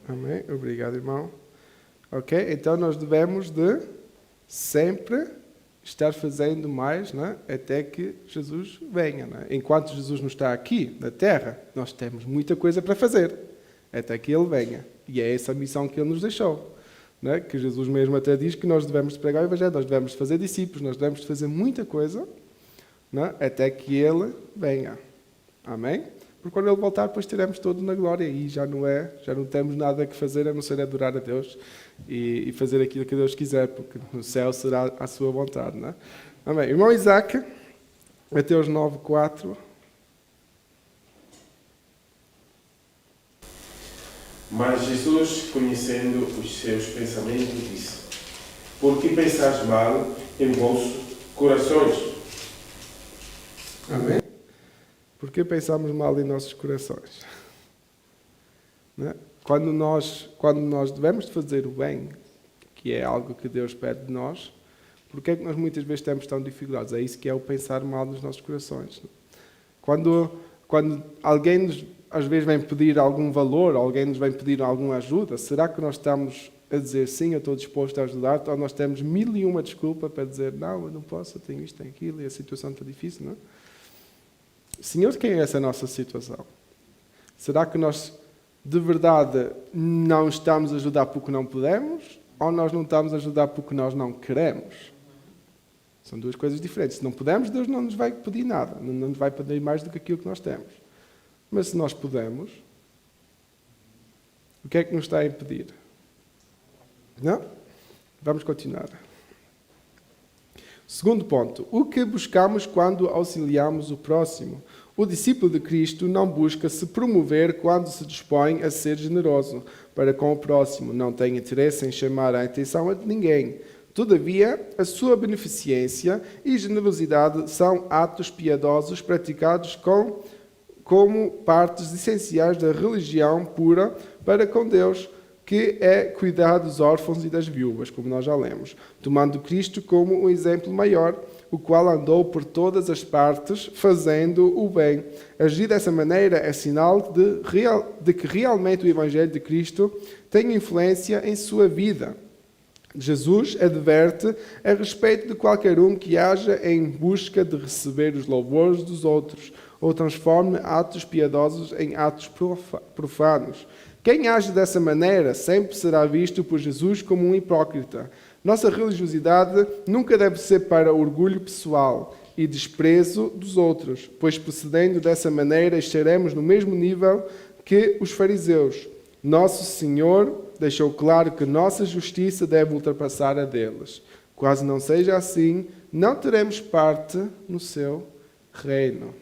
Amém. Obrigado, irmão. Ok, então nós devemos de sempre estar fazendo mais, não é? Até que Jesus venha. Não é? Enquanto Jesus não está aqui, na Terra, nós temos muita coisa para fazer, até que Ele venha. E é essa a missão que Ele nos deixou. Não é? Que Jesus mesmo até diz que nós devemos pregar o Evangelho, nós devemos fazer discípulos, nós devemos fazer muita coisa, não é? Até que Ele venha. Amém? Porque quando Ele voltar, depois estaremos todos na glória e já não temos nada a fazer a não ser adorar a Deus e fazer aquilo que Deus quiser, porque no céu será a sua vontade. Não é? Amém. Irmão Isaac, Mateus 9:4. Mas Jesus, conhecendo os seus pensamentos, disse: Por que pensais mal em vossos corações? Amém? Por que pensamos mal em nossos corações? Não é? Quando nós devemos fazer o bem, que é algo que Deus pede de nós, por que é que nós muitas vezes temos tão dificuldades? É isso que é o pensar mal nos nossos corações. Quando alguém nos, às vezes, vem pedir algum valor, alguém nos vem pedir alguma ajuda, será que nós estamos a dizer sim, eu estou disposto a ajudar-te, ou nós temos 1001 desculpa para dizer não, eu não posso, eu tenho isto, tenho aquilo, e a situação está difícil, não é? Senhor, quem é essa nossa situação? Será que nós, de verdade, não estamos a ajudar porque não podemos? Ou nós não estamos a ajudar porque nós não queremos? São duas coisas diferentes. Se não podemos, Deus não nos vai pedir nada. Não nos vai pedir mais do que aquilo que nós temos. Mas se nós podemos, o que é que nos está a impedir? Não? Vamos continuar. Segundo ponto, o que buscamos quando auxiliamos o próximo? O discípulo de Cristo não busca se promover quando se dispõe a ser generoso para com o próximo. Não tem interesse em chamar a atenção de ninguém. Todavia, a sua beneficência e generosidade são atos piedosos praticados como partes essenciais da religião pura para com Deus, que é cuidar dos órfãos e das viúvas, como nós já lemos, tomando Cristo como um exemplo maior, o qual andou por todas as partes, fazendo o bem. Agir dessa maneira é sinal de que realmente o Evangelho de Cristo tem influência em sua vida. Jesus adverte a respeito de qualquer um que haja em busca de receber os louvores dos outros, ou transforme atos piedosos em atos profanos. Quem age dessa maneira sempre será visto por Jesus como um hipócrita. Nossa religiosidade nunca deve ser para orgulho pessoal e desprezo dos outros, pois procedendo dessa maneira estaremos no mesmo nível que os fariseus. Nosso Senhor deixou claro que nossa justiça deve ultrapassar a deles. Caso não seja assim, não teremos parte no seu reino.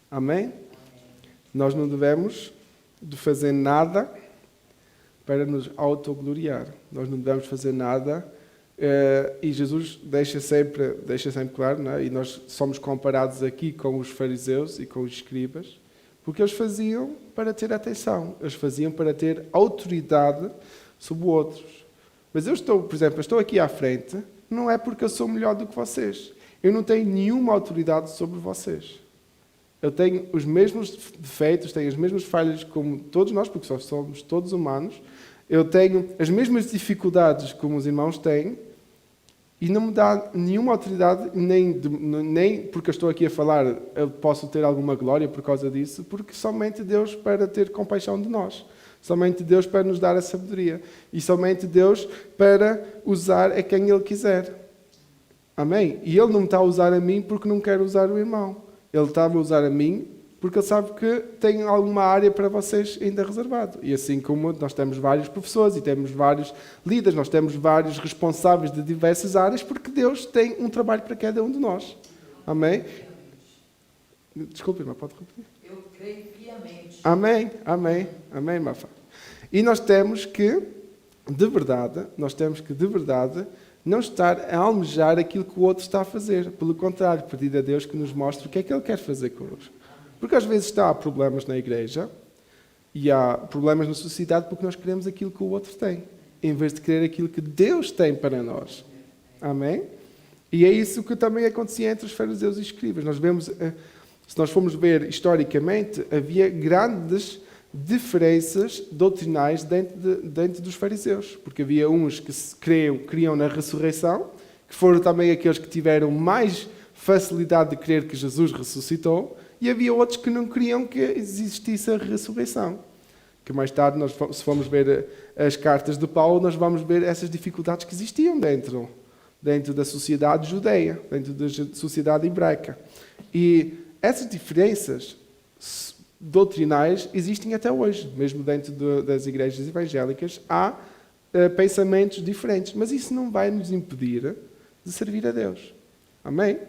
Amém? Nós não devemos de fazer nada para nos autogloriar. Nós não devemos fazer nada e Jesus deixa sempre claro, não é? E nós somos comparados aqui com os fariseus e com os escribas, porque eles faziam para ter atenção, eles faziam para ter autoridade sobre outros. Mas eu estou aqui à frente, não é porque eu sou melhor do que vocês. Eu não tenho nenhuma autoridade sobre vocês. Eu tenho os mesmos defeitos, tenho as mesmas falhas como todos nós, porque só somos todos humanos. Eu tenho as mesmas dificuldades como os irmãos têm e não me dá nenhuma autoridade, nem porque eu estou aqui a falar, eu posso ter alguma glória por causa disso, porque somente Deus para ter compaixão de nós. Somente Deus para nos dar a sabedoria. E somente Deus para usar a quem Ele quiser. Amém? E Ele não me está a usar a mim porque não quer usar o irmão. Ele estava a usar a mim porque Ele sabe que tem alguma área para vocês ainda reservado. E assim como nós temos vários professores e temos vários líderes, nós temos vários responsáveis de diversas áreas, porque Deus tem um trabalho para cada um de nós. Amém? Desculpe, mas pode repetir. Eu creio piamente. Amém, amém, amém, Mafa. E nós temos que, de verdade, não estar a almejar aquilo que o outro está a fazer. Pelo contrário, pedir a Deus que nos mostre o que é que Ele quer fazer connosco. Porque às vezes há problemas na igreja e há problemas na sociedade porque nós queremos aquilo que o outro tem, em vez de querer aquilo que Deus tem para nós. Amém? E é isso que também acontecia entre os fariseus e escribas. Nós vemos, se nós formos ver historicamente, havia grandes diferenças doutrinais dentro dos fariseus, porque havia uns que criam na ressurreição que foram também aqueles que tiveram mais facilidade de crer que Jesus ressuscitou, e havia outros que não queriam que existisse a ressurreição. Que mais tarde, se formos ver as cartas de Paulo, nós vamos ver essas dificuldades que existiam dentro da sociedade judeia, dentro da sociedade hebraica. E essas diferenças doutrinais existem até hoje, mesmo dentro das igrejas evangélicas, há pensamentos diferentes, mas isso não vai nos impedir de servir a Deus. Amém?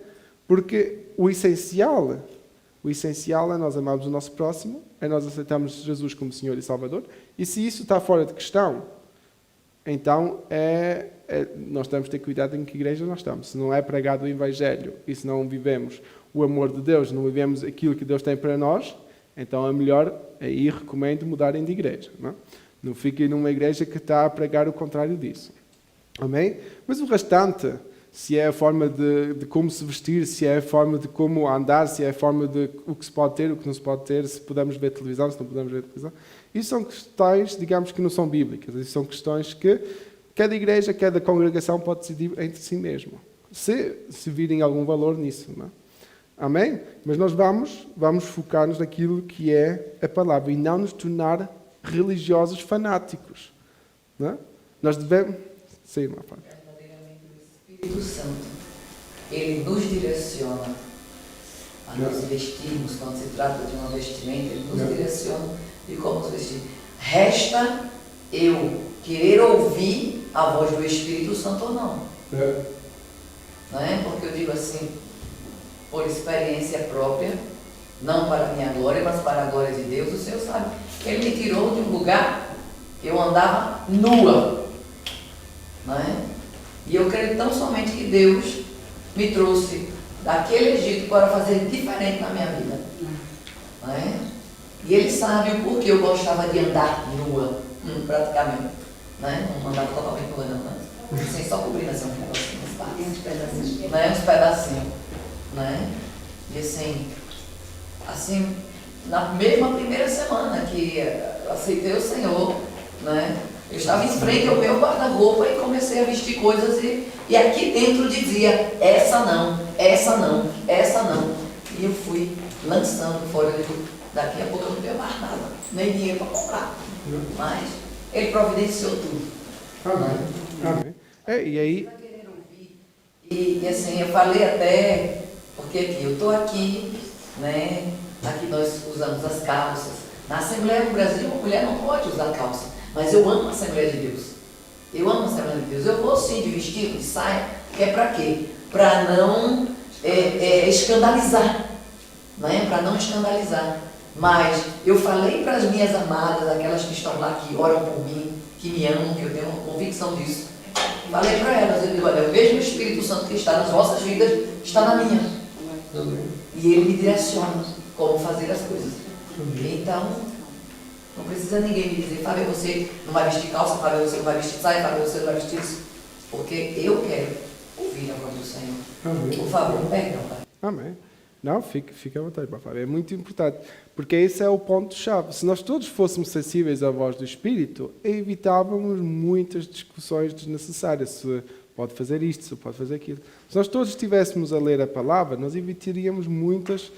Porque o essencial é nós amarmos o nosso próximo, é nós aceitarmos Jesus como Senhor e Salvador, e se isso está fora de questão, então nós temos de ter cuidado em que igreja nós estamos. Se não é pregado o Evangelho e se não vivemos o amor de Deus, não vivemos aquilo que Deus tem para nós, então é melhor, aí recomendo mudarem de igreja. Não fiquem numa igreja que está a pregar o contrário disso. Amém? Mas o restante, se é a forma de como se vestir, se é a forma de como andar, se é a forma de o que se pode ter, o que não se pode ter, se podemos ver televisão, se não podemos ver televisão, isso são questões, digamos, que não são bíblicas. Isso são questões que cada igreja, cada congregação pode decidir entre si mesmo, se virem algum valor nisso. Não é? Amém? Mas nós vamos focar-nos naquilo que é a palavra e não nos tornar religiosos fanáticos. Não é? Nós devemos... Sim, irmã Fábio. O Espírito Santo, ele nos direciona a nos vestirmos, quando se trata de uma vestimenta, ele nos direciona de como nos vestir. Resta eu querer ouvir a voz do Espírito Santo ou não. Não é? Porque eu digo assim, por experiência própria, não para a minha glória, mas para a glória de Deus, o Senhor sabe. Ele me tirou de um lugar que eu andava nua. Não é? E eu creio tão somente que Deus me trouxe daquele Egito para fazer diferente na minha vida. Não é? E Ele sabe o porquê eu gostava de andar nua, praticamente. Não é? Não andava totalmente nua, não. Assim, só cobrindo assim, um negocinho, uns pedacinhos. Não é? Uns pedacinhos. Não é? E assim, na mesma primeira semana que eu aceitei o Senhor, não é? Eu estava em frente ao meu guarda-roupa e comecei a vestir coisas e aqui dentro dizia, essa não, essa não, essa não. E eu fui lançando fora daqui a pouco eu não tenho mais nada, nem dinheiro para comprar. Mas Ele providenciou tudo. Amém. E aí... E assim, eu falei até, porque aqui, eu estou aqui, né? Aqui nós usamos as calças. Na Assembleia do Brasil, uma mulher não pode usar calça. Mas eu amo a Assembleia de Deus. Eu amo a Assembleia de Deus. Eu vou sim de vestido, de saia, que é para quê? Para não escandalizar. Não é? Para não escandalizar. Mas eu falei para as minhas amadas, aquelas que estão lá, que oram por mim, que me amam, que eu tenho uma convicção disso. Falei para elas, eu digo, olha, o mesmo Espírito Santo que está nas vossas vidas, está na minha. E Ele me direciona como fazer as coisas. Então... não precisa ninguém me dizer, Fábio, você não vai vestir calça, Fábio, você não vai vestir saia, Fábio, você não vai vestir isso. Porque eu quero ouvir a voz do Senhor. Amém. Por favor, não perde, não, Pai. Amém. Não, fique à vontade, Fábio. É muito importante, porque esse é o ponto-chave. Se nós todos fôssemos sensíveis à voz do Espírito, evitávamos muitas discussões desnecessárias. Se pode fazer isto, se pode fazer aquilo. Se nós todos estivéssemos a ler a palavra, nós evitaríamos muitas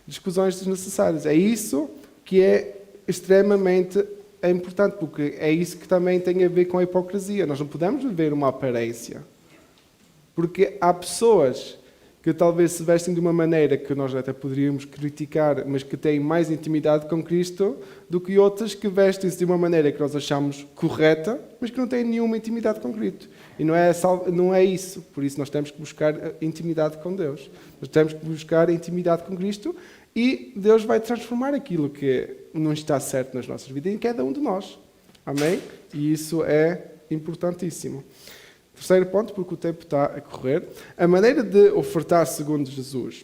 discussões desnecessárias. É isso que é extremamente importante, porque é isso que também tem a ver com a hipocrisia. Nós não podemos viver uma aparência. Porque há pessoas que talvez se vestem de uma maneira que nós até poderíamos criticar, mas que têm mais intimidade com Cristo, do que outras que vestem-se de uma maneira que nós achamos correta, mas que não têm nenhuma intimidade com Cristo. E não é isso. Por isso nós temos que buscar intimidade com Deus. Nós temos que buscar intimidade com Cristo e Deus vai transformar aquilo que não está certo nas nossas vidas em cada um de nós. Amém? E isso é importantíssimo. Terceiro ponto, porque o tempo está a correr. A maneira de ofertar segundo Jesus.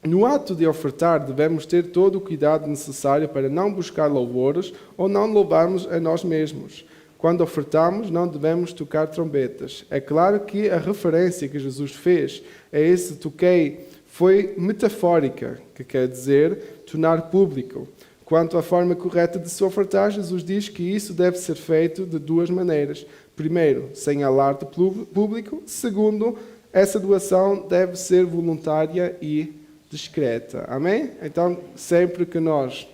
No ato de ofertar, devemos ter todo o cuidado necessário para não buscar louvores ou não louvarmos a nós mesmos. Quando ofertamos, não devemos tocar trombetas. É claro que a referência que Jesus fez a esse toquei foi metafórica, que quer dizer tornar público. Quanto à forma correta de se ofertar, Jesus diz que isso deve ser feito de duas maneiras. Primeiro, sem alarde público. Segundo, essa doação deve ser voluntária e discreta. Amém? Então, sempre que nós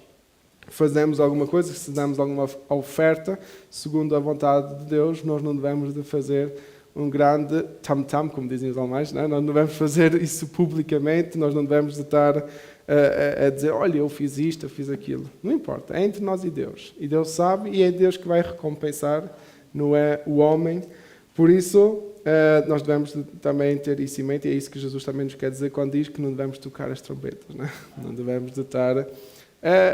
fazemos alguma coisa, se damos alguma oferta, segundo a vontade de Deus, nós não devemos de fazer um grande tam-tam, como dizem os alemães, não é? Nós não devemos fazer isso publicamente, nós não devemos de estar a dizer, olha, eu fiz isto, eu fiz aquilo. Não importa, é entre nós e Deus sabe e é Deus que vai recompensar, não é o homem. Por isso, nós devemos também ter isso em mente, e é isso que Jesus também nos quer dizer quando diz que não devemos tocar as trombetas, não é? Não devemos de estar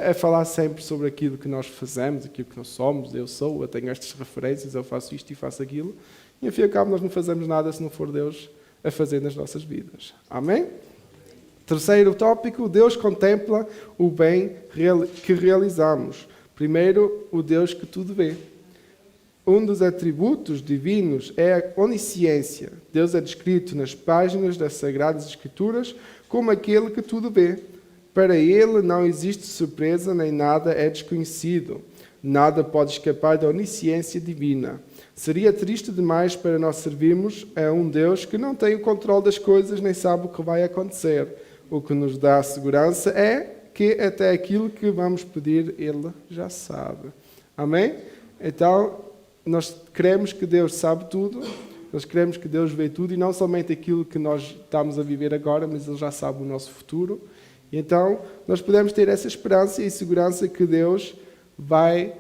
a falar sempre sobre aquilo que nós fazemos, aquilo que nós somos, eu tenho estas referências, eu faço isto e faço aquilo, e ao fim e ao cabo nós não fazemos nada se não for Deus a fazer nas nossas vidas. Amém? Terceiro tópico, Deus contempla o bem que realizamos. Primeiro, o Deus que tudo vê. Um dos atributos divinos é a onisciência. Deus é descrito nas páginas das Sagradas Escrituras como aquele que tudo vê. Para Ele não existe surpresa nem nada é desconhecido. Nada pode escapar da onisciência divina. Seria triste demais para nós servirmos a um Deus que não tem o controle das coisas nem sabe o que vai acontecer. O que nos dá segurança é que até aquilo que vamos pedir, Ele já sabe. Amém? Então, nós cremos que Deus sabe tudo, nós cremos que Deus vê tudo, e não somente aquilo que nós estamos a viver agora, mas Ele já sabe o nosso futuro. E então, nós podemos ter essa esperança e segurança que Deus vai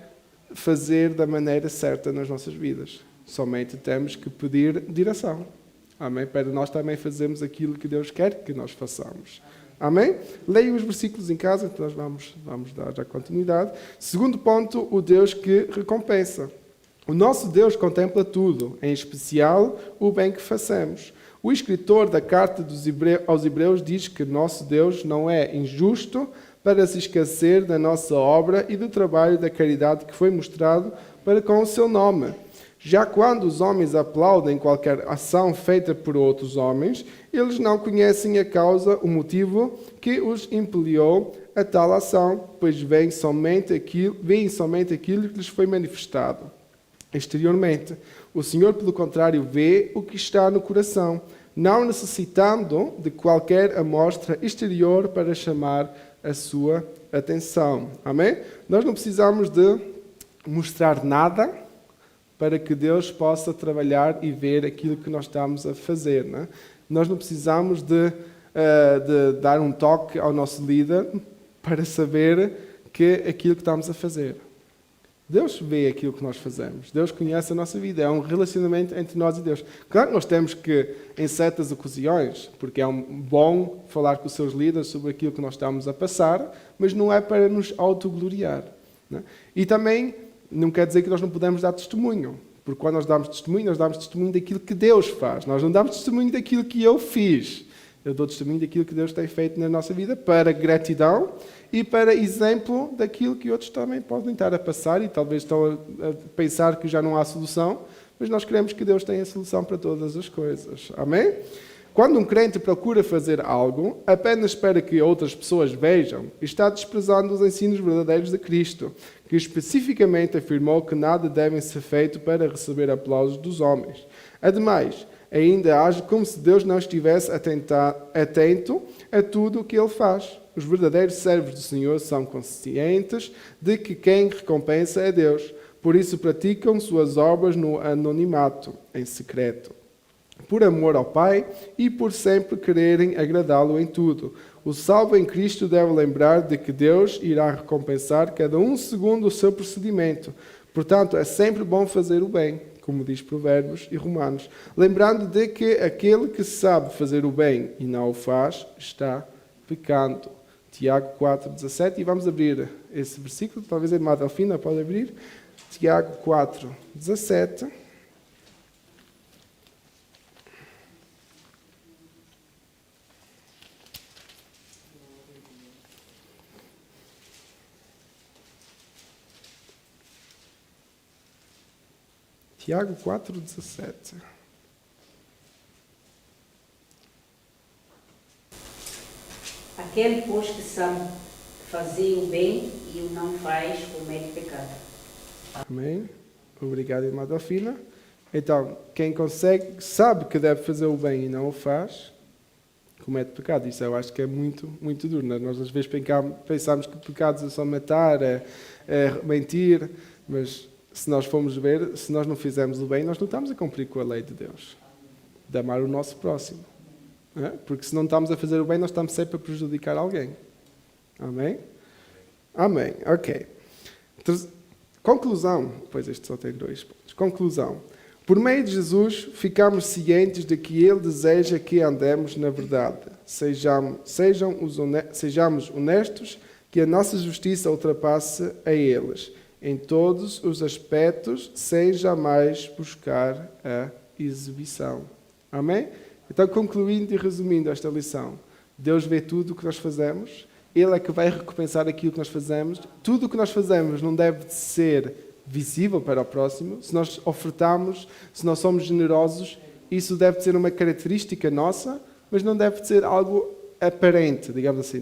fazer da maneira certa nas nossas vidas. Somente temos que pedir direção. Amém? Para nós também fazermos aquilo que Deus quer que nós façamos. Amém? Leia os versículos em casa, então nós vamos dar já continuidade. Segundo ponto, o Deus que recompensa. O nosso Deus contempla tudo, em especial o bem que façamos. O escritor da carta aos Hebreus diz que nosso Deus não é injusto para se esquecer da nossa obra e do trabalho da caridade que foi mostrado para com o seu nome. Já quando os homens aplaudem qualquer ação feita por outros homens, eles não conhecem a causa, o motivo que os impeliu a tal ação, pois veem somente aquilo que lhes foi manifestado exteriormente. O Senhor, pelo contrário, vê o que está no coração, não necessitando de qualquer amostra exterior para chamar a sua atenção. Amém? Nós não precisamos de mostrar nada para que Deus possa trabalhar e ver aquilo que nós estamos a fazer. Não é? Nós não precisamos de dar um toque ao nosso líder para saber que aquilo que estamos a fazer. Deus vê aquilo que nós fazemos. Deus conhece a nossa vida. É um relacionamento entre nós e Deus. Claro que nós temos que, em certas ocasiões, porque é bom falar com os seus líderes sobre aquilo que nós estamos a passar, mas não é para nos autogloriar. Não é? E também não quer dizer que nós não podemos dar testemunho. Porque quando nós damos testemunho daquilo que Deus faz. Nós não damos testemunho daquilo que eu fiz. Eu dou testemunho daquilo que Deus tem feito na nossa vida para gratidão e para exemplo daquilo que outros também podem estar a passar e talvez estão a pensar que já não há solução, mas nós queremos que Deus tenha a solução para todas as coisas. Amém? Quando um crente procura fazer algo apenas para que outras pessoas vejam, está desprezando os ensinos verdadeiros de Cristo, que especificamente afirmou que nada deve ser feito para receber aplausos dos homens. Ademais, ainda age como se Deus não estivesse atento a tudo o que Ele faz. Os verdadeiros servos do Senhor são conscientes de que quem recompensa é Deus. Por isso praticam suas obras no anonimato, em secreto, por amor ao Pai e por sempre quererem agradá-lo em tudo. O salvo em Cristo deve lembrar de que Deus irá recompensar cada um segundo o seu procedimento. Portanto, é sempre bom fazer o bem, como diz Provérbios e Romanos, lembrando de que aquele que sabe fazer o bem e não o faz, está pecando. Tiago 4,17, e vamos abrir esse versículo, talvez a irmã Delfina pode abrir. Tiago 4,17. Tiago 4,17. Aquele, pois, que sabe fazer o bem e o não faz, comete pecado. Amém. Obrigado, irmã Delfina. Então, quem consegue, sabe que deve fazer o bem e não o faz, comete pecado. Isso eu acho que é muito, muito duro. Né? Nós às vezes pensamos que pecados é só matar, é mentir, mas se nós formos ver, se nós não fizermos o bem, nós não estamos a cumprir com a lei de Deus, de amar o nosso próximo. Não é? Porque se não estamos a fazer o bem, nós estamos sempre a prejudicar alguém. Amém? Amém. Ok. Conclusão. Pois este só tem 2 pontos. Conclusão. Por meio de Jesus, ficamos cientes de que Ele deseja que andemos na verdade. Sejamos honestos, que a nossa justiça ultrapasse a eles, em todos os aspectos, sem jamais buscar a exibição. Amém? Então, concluindo e resumindo esta lição, Deus vê tudo o que nós fazemos, Ele é que vai recompensar aquilo que nós fazemos. Tudo o que nós fazemos não deve ser visível para o próximo. Se nós ofertamos, se nós somos generosos, isso deve ser uma característica nossa, mas não deve ser algo aparente, digamos assim.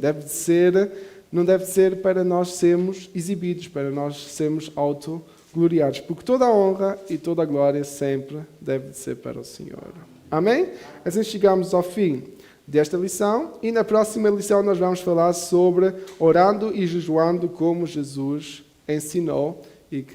Não deve ser para nós sermos exibidos, para nós sermos autogloriados, porque toda a honra e toda a glória sempre deve ser para o Senhor. Amém? Assim chegamos ao fim desta lição e na próxima lição nós vamos falar sobre orando e jejuando como Jesus ensinou e que